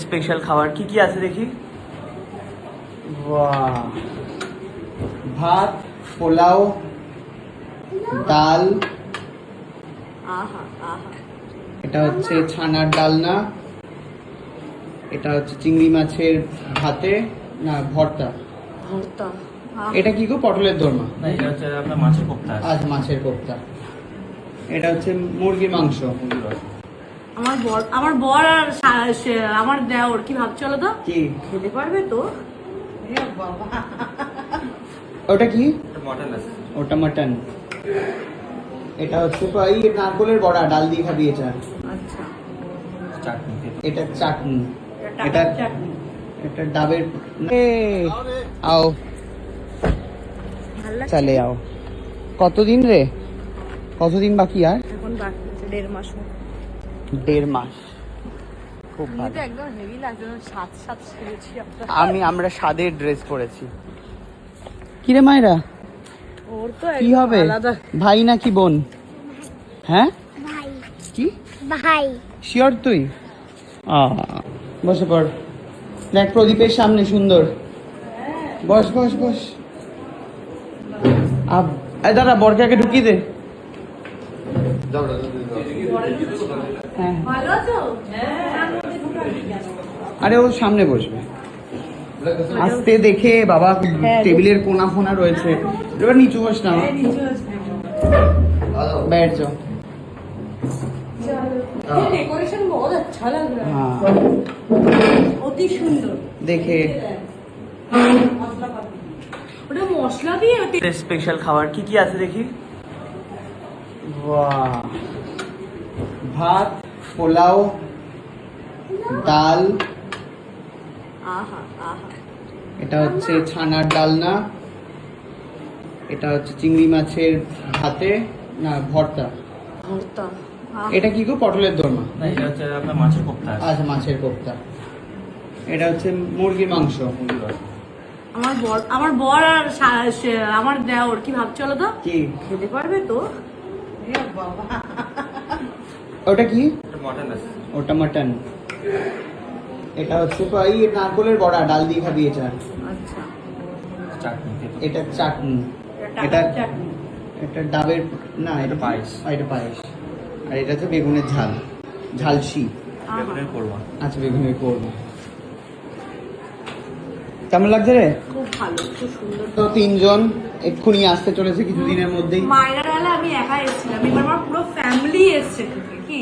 Special খাবার কি কি আছে দেখি। বাহ, ভাত, পোলাও, ডাল, এটা হচ্ছে ছানার ডালনা, এটা হচ্ছে চিংড়ি মাছের ভাতে না ভর্তা। এটা কি গো, পটলের দোরমা? না, এটা হচ্ছে আপনার মাছের কোপ্তা। আজ মাছের কোপ্তা। এটা হচ্ছে মুরগির মাংস। আমার বর আর আমার দেওর কি ভাবছিল তো কি খেতে পারবে তো? ওটা কি? মটন আছে। ওটা মাটন। এটা হচ্ছে এই নারকলের বড়া, ডাল দিয়ে খাবি এটা। আচ্ছা, চাটনি। এটা চাটনি। এটা এটা এটা ডাবের আও ভালো লাগছে? চলে আও। কতদিন রে, কতদিন বাকি আর? এখন বাকি আছে 1.5 মাস মতো। 1.5 মাস। খুব আমি ভালো। তো একদম হেভি লাগছে, সাত সেরেছি আমরা স্বাদের ড্রেস পরেছি। কি রে মায়েরা, ওর তো কি একদম হবে? আলাদা। ভাই নাকি বোন? হ্যাঁ ভাই কি ভাই শিওর তুই? বসে পড়, দেখ প্রদীপের সামনে সুন্দর। বস বস বস। দাদা বরকাকে ঢুকিয়ে দে। হ্যাঁ, ভালো আছো? আরে ও সামনে বসবে। আসতে দেখে বাবা, টেবিলের কোনা ফোনা রয়েছে। এবার নিচু বস না, बैठ जाओ। डेकोरेशन बहुत अच्छा लग रहा है। हाँ, অতি সুন্দর দেখে ওটা মশলা দিয়ে স্পেশাল খাবার কি কি আছে দেখি। বাহ, ভাত, পোলাও, ডাল, এটা হচ্ছে ছানার ডালনা, এটা হচ্ছে চিংড়ি মাছের ভাতে না ভর্তা। ভর্তা। এটা কি গো, পটলের দোরমা? না, এটা হচ্ছে আপনার মাছের কোপ্তা। আজ মাছের কোপ্তা। এটা হচ্ছে মুরগির মাংস। আমার বর আর আমার দেওর কি ভাবছিল তো কি খেতে পারবে তো? ওটা কি? মটন আছে। ওটা মাটন। এটা হচ্ছে এই নারকলের বড়া, ডাল দিয়ে খাবি এটা। আচ্ছা, চাটনি। এটা চাটনি। এটা চাটনি। এটা ডাবের না, এটা পায়েস। এটা পায়েস। আর এটা হচ্ছে বেগুনের ঝাল, ঝালসি। বেগুনের কোরমা। আচ্ছা, বেগুনের কোরমা। কেমন লাগছে রে? খুব ভালো, খুব সুন্দর। তো 3 জন এক্ষুনি আসতে চলেছে কিছুদিনের মধ্যেই। মায়েরা বেলা আমি একা এসেছিলাম, এবার আমার পুরো ফ্যামিলি এসছে কি